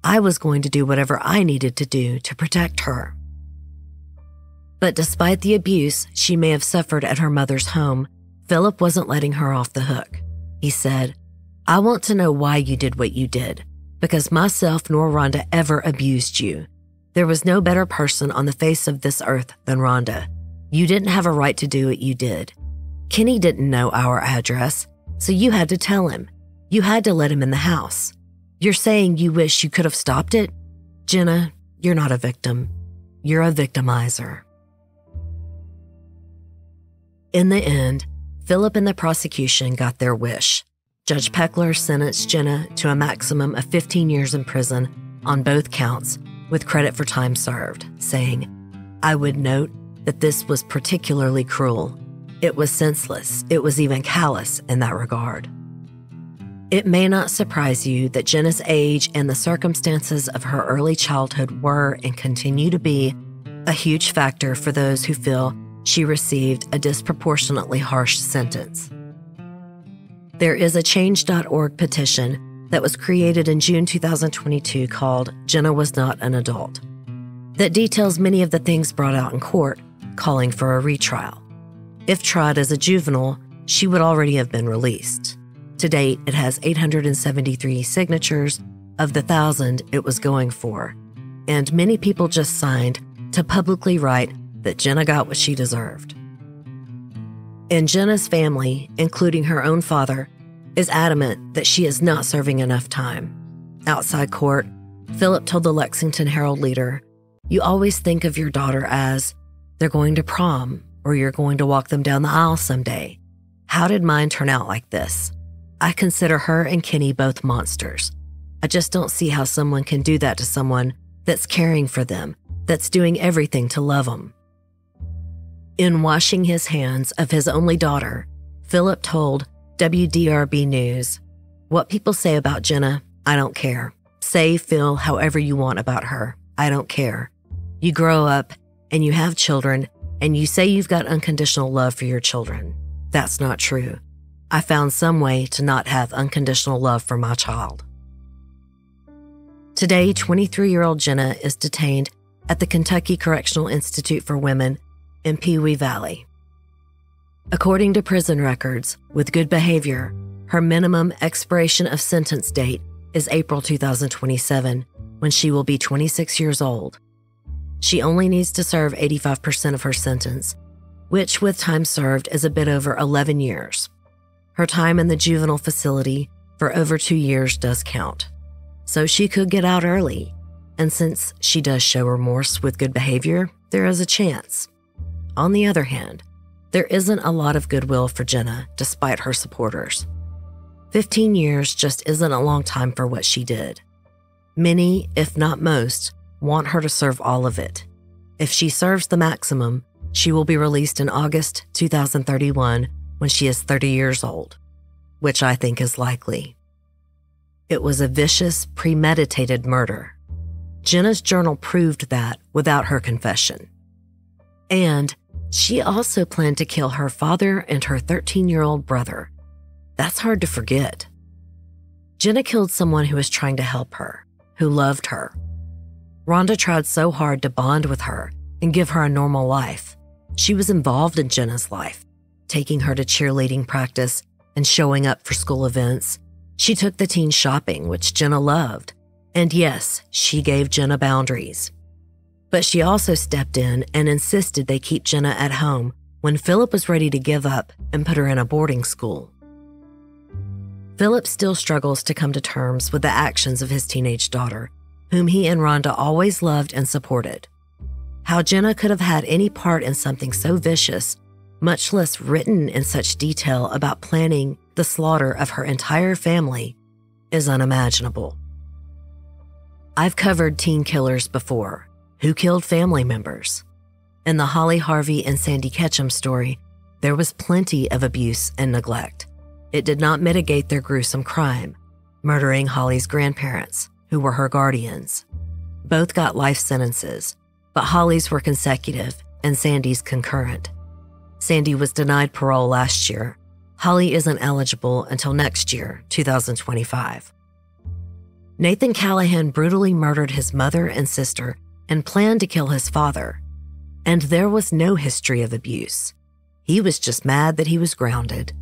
I was going to do whatever I needed to do to protect her." But despite the abuse she may have suffered at her mother's home, Phillip wasn't letting her off the hook. He said, "I want to know why you did what you did, because myself nor Rhonda ever abused you. There was no better person on the face of this earth than Rhonda. You didn't have a right to do what you did. Kenny didn't know our address, so you had to tell him. You had to let him in the house. You're saying you wish you could have stopped it? Jenna, you're not a victim. You're a victimizer." In the end, Phillip and the prosecution got their wish. Judge Peckler sentenced Jenna to a maximum of 15 years in prison on both counts, with credit for time served, saying, "I would note that this was particularly cruel. It was senseless. It was even callous in that regard." It may not surprise you that Jenna's age and the circumstances of her early childhood were and continue to be a huge factor for those who feel she received a disproportionately harsh sentence. There is a Change.org petition that was created in June 2022 called "Jenna Was Not an Adult" that details many of the things brought out in court, calling for a retrial. If tried as a juvenile, she would already have been released. To date, it has 873 signatures of the 1,000 it was going for, and many people just signed to publicly write that Jenna got what she deserved. And Jenna's family, including her own father, is adamant that she is not serving enough time. Outside court, Phillip told the Lexington Herald leader, "You always think of your daughter as, they're going to prom, or you're going to walk them down the aisle someday. How did mine turn out like this? I consider her and Kenny both monsters. I just don't see how someone can do that to someone that's caring for them, that's doing everything to love them." In washing his hands of his only daughter, Phillip told WDRB News, "What people say about Jenna, I don't care. Say, feel however you want about her. I don't care. You grow up and you have children and you say you've got unconditional love for your children. That's not true. I found some way to not have unconditional love for my child." Today, 23-year-old Jenna is detained at the Kentucky Correctional Institute for Women in Pewee Valley. According to prison records, with good behavior, her minimum expiration of sentence date is April 2027, when she will be 26 years old. She only needs to serve 85% of her sentence, which with time served is a bit over 11 years. Her time in the juvenile facility for over 2 years does count, so she could get out early. And since she does show remorse with good behavior, there is a chance. On the other hand, there isn't a lot of goodwill for Jenna, despite her supporters. 15 years just isn't a long time for what she did. Many, if not most, want her to serve all of it. If she serves the maximum, she will be released in August 2031 when she is 30 years old, which I think is likely. It was a vicious, premeditated murder. Jenna's journal proved that without her confession. And she also planned to kill her father and her 13-year-old brother. That's hard to forget. Jenna killed someone who was trying to help her, who loved her. Rhonda tried so hard to bond with her and give her a normal life. She was involved in Jenna's life, taking her to cheerleading practice and showing up for school events. She took the teen shopping, which Jenna loved. And yes, she gave Jenna boundaries. But she also stepped in and insisted they keep Jenna at home when Phillip was ready to give up and put her in a boarding school. Phillip still struggles to come to terms with the actions of his teenage daughter, whom he and Rhonda always loved and supported. How Jenna could have had any part in something so vicious, much less written in such detail about planning the slaughter of her entire family, is unimaginable. I've covered teen killers before, who killed family members. In the Holly Harvey and Sandy Ketchum story, there was plenty of abuse and neglect. It did not mitigate their gruesome crime, murdering Holly's grandparents, who were her guardians. Both got life sentences, but Holly's were consecutive and Sandy's concurrent. Sandy was denied parole last year. Holly isn't eligible until next year, 2025. Nathan Callahan brutally murdered his mother and sister and planned to kill his father. And there was no history of abuse. He was just mad that he was grounded.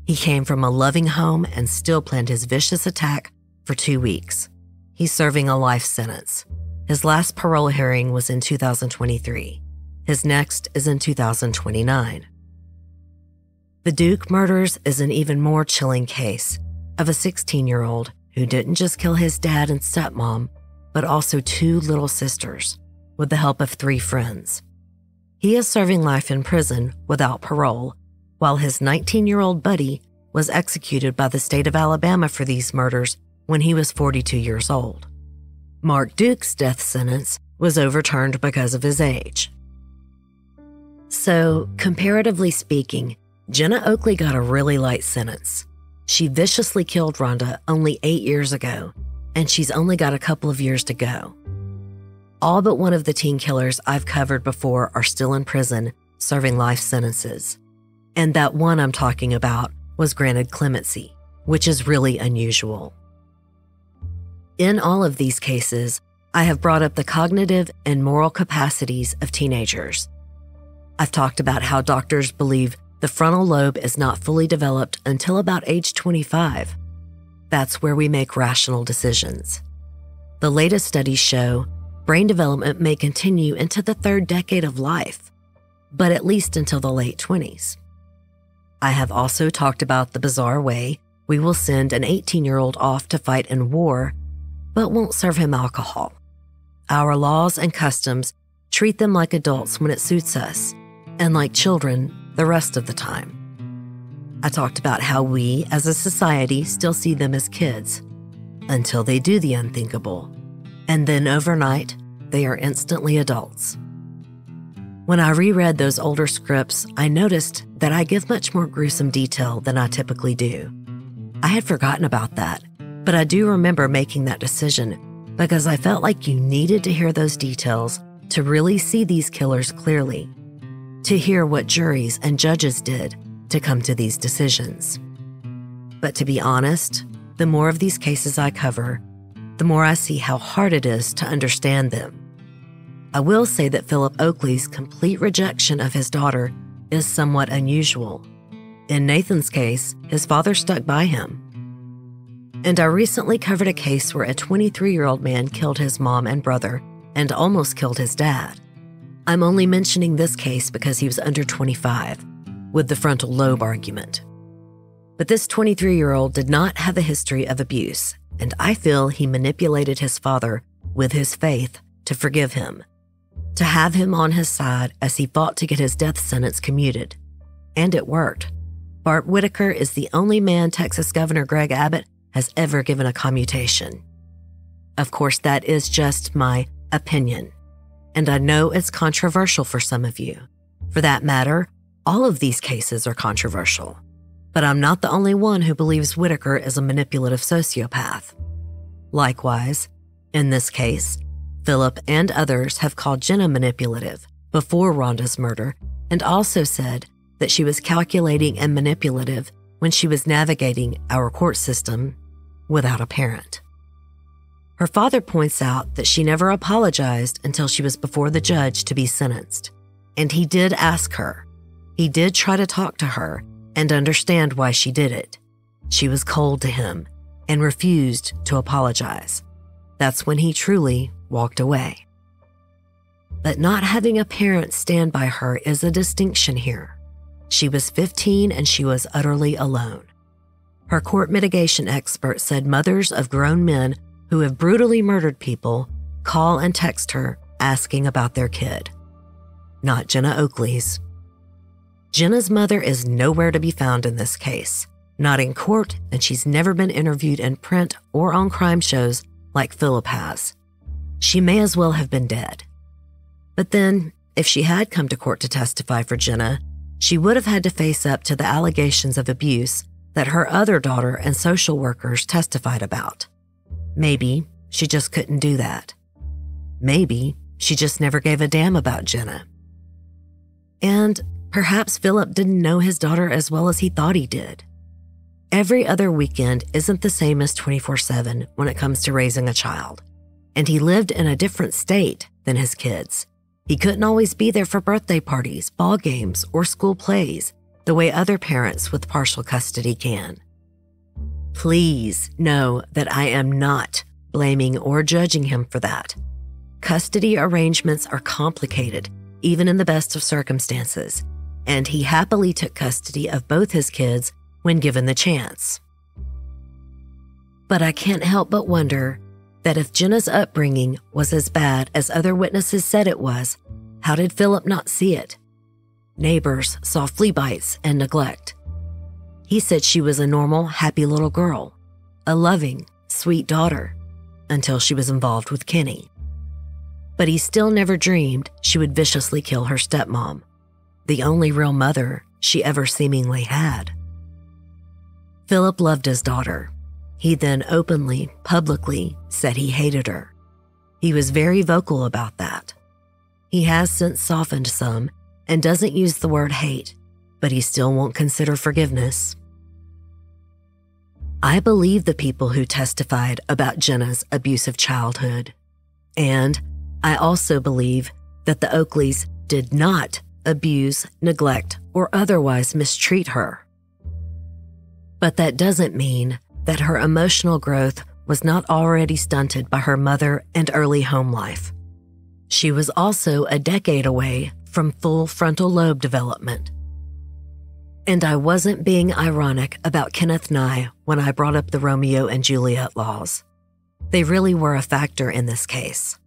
He came from a loving home and still planned his vicious attack for 2 weeks. He's serving a life sentence. His last parole hearing was in 2023. His next is in 2029. The Duke murders is an even more chilling case of a 16-year-old who didn't just kill his dad and stepmom, but also 2 little sisters with the help of 3 friends. He is serving life in prison without parole, while his 19-year-old buddy was executed by the state of Alabama for these murders when he was 42 years old. Mark Duke's death sentence was overturned because of his age. So, comparatively speaking, Jenna Oakley got a really light sentence. She viciously killed Rhonda only 8 years ago, and she's only got a couple of years to go. All but one of the teen killers I've covered before are still in prison, serving life sentences. And that one I'm talking about was granted clemency, which is really unusual. In all of these cases, I have brought up the cognitive and moral capacities of teenagers. I've talked about how doctors believe the frontal lobe is not fully developed until about age 25. That's where we make rational decisions. The latest studies show brain development may continue into the 3rd decade of life, but at least until the late 20s. I have also talked about the bizarre way we will send an 18-year-old off to fight in war, but won't serve him alcohol. Our laws and customs treat them like adults when it suits us, and like children the rest of the time. I talked about how we, as a society, still see them as kids until they do the unthinkable, and then overnight, they are instantly adults. When I reread those older scripts, I noticed that I give much more gruesome detail than I typically do. I had forgotten about that, but I do remember making that decision because I felt like you needed to hear those details to really see these killers clearly, to hear what juries and judges did to come to these decisions. But to be honest, the more of these cases I cover, the more I see how hard it is to understand them. I will say that Phillip Oakley's complete rejection of his daughter is somewhat unusual. In Nathan's case, his father stuck by him. And I recently covered a case where a 23-year-old man killed his mom and brother and almost killed his dad. I'm only mentioning this case because he was under 25, with the frontal lobe argument. But this 23-year-old did not have a history of abuse, and I feel he manipulated his father with his faith to forgive him, to have him on his side as he fought to get his death sentence commuted. And it worked. Bart Whitaker is the only man Texas Governor Greg Abbott has ever given a commutation. Of course, that is just my opinion, and I know it's controversial for some of you. For that matter, all of these cases are controversial. But I'm not the only one who believes Whitaker is a manipulative sociopath. Likewise, in this case, Phillip and others have called Jenna manipulative before Rhonda's murder, and also said that she was calculating and manipulative when she was navigating our court system without a parent. Her father points out that she never apologized until she was before the judge to be sentenced, and he did ask her. He did try to talk to her and understand why she did it. She was cold to him and refused to apologize. That's when he truly walked away. But not having a parent stand by her is a distinction here. She was 15 and she was utterly alone. Her court mitigation expert said mothers of grown men who have brutally murdered people call and text her asking about their kid. Not Jenna Oakley's. Jenna's mother is nowhere to be found in this case, not in court, and she's never been interviewed in print or on crime shows like Phillip has. She may as well have been dead. But then, if she had come to court to testify for Jenna, she would have had to face up to the allegations of abuse that her other daughter and social workers testified about. Maybe she just couldn't do that. Maybe she just never gave a damn about Jenna. And perhaps Phillip didn't know his daughter as well as he thought he did. Every other weekend isn't the same as 24/7 when it comes to raising a child, and he lived in a different state than his kids. He couldn't always be there for birthday parties, ball games, or school plays the way other parents with partial custody can. Please know that I am not blaming or judging him for that. Custody arrangements are complicated, even in the best of circumstances, and he happily took custody of both his kids when given the chance. But I can't help but wonder that if Jenna's upbringing was as bad as other witnesses said it was, how did Phillip not see it? Neighbors saw flea bites and neglect. He said she was a normal, happy little girl, a loving, sweet daughter, until she was involved with Kenny. But he still never dreamed she would viciously kill her stepmom, the only real mother she ever seemingly had. Phillip loved his daughter. He then openly, publicly said he hated her. He was very vocal about that. He has since softened some and doesn't use the word hate, but he still won't consider forgiveness. I believe the people who testified about Jenna's abusive childhood, and I also believe that the Oakleys did not abuse, neglect, or otherwise mistreat her. But that doesn't mean that her emotional growth was not already stunted by her mother and early home life. She was also a decade away from full frontal lobe development. And I wasn't being ironic about Kenneth Nye when I brought up the Romeo and Juliet laws. They really were a factor in this case.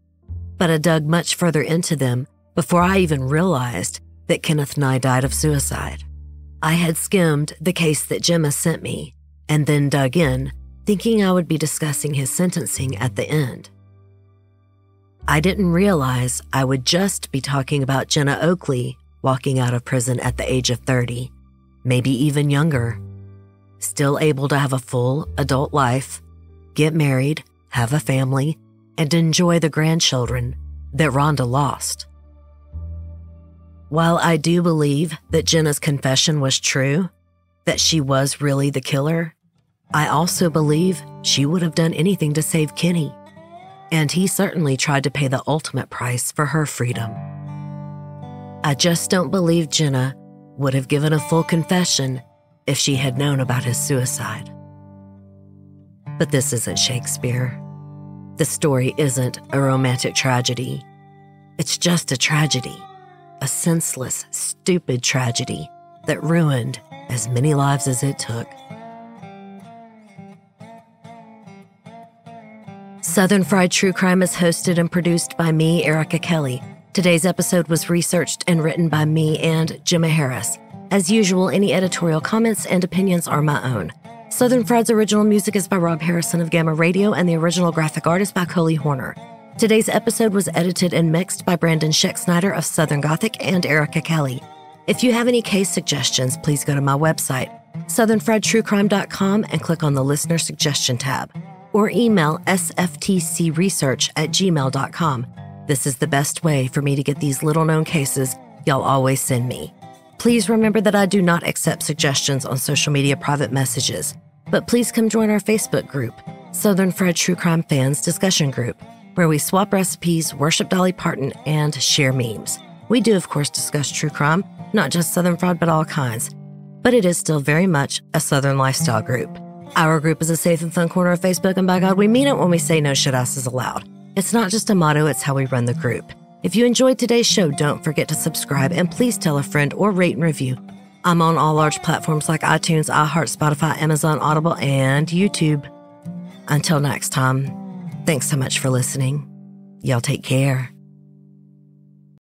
But I dug much further into them before I even realized that Kenneth Nye died of suicide. I had skimmed the case that Gemma sent me and then dug in, thinking I would be discussing his sentencing at the end. I didn't realize I would just be talking about Jenna Oakley walking out of prison at the age of 30, maybe even younger, still able to have a full adult life, get married, have a family, and enjoy the grandchildren that Rhonda lost. While I do believe that Jenna's confession was true, that she was really the killer, I also believe she would have done anything to save Kenny, and he certainly tried to pay the ultimate price for her freedom. I just don't believe Jenna would have given a full confession if she had known about his suicide. But this isn't Shakespeare. The story isn't a romantic tragedy. It's just a tragedy, a senseless, stupid tragedy that ruined as many lives as it took. Southern Fried True Crime is hosted and produced by me, Erica Kelley. Today's episode was researched and written by me and Gemma Harris. As usual, any editorial comments and opinions are my own. Southern Fried's original music is by Rob Harrison of Gamma Radio, and the original graphic art is by Coley Horner. Today's episode was edited and mixed by Brandon Scheck-Snyder of Southern Gothic and Erica Kelley. If you have any case suggestions, please go to my website, southernfriedtruecrime.com, and click on the Listener Suggestion tab, or email sftcresearch@gmail.com. This is the best way for me to get these little-known cases y'all always send me. Please remember that I do not accept suggestions on social media private messages, but please come join our Facebook group, Southern Fried True Crime Fans Discussion Group, where we swap recipes, worship Dolly Parton, and share memes. We do, of course, discuss true crime, not just Southern Fried, but all kinds. But it is still very much a Southern lifestyle group. Our group is a safe and fun corner of Facebook, and by God, we mean it when we say no shit-asses allowed. It's not just a motto, it's how we run the group. If you enjoyed today's show, don't forget to subscribe, and please tell a friend or rate and review. I'm on all large platforms like iTunes, iHeart, Spotify, Amazon, Audible, and YouTube. Until next time, thanks so much for listening. Y'all take care.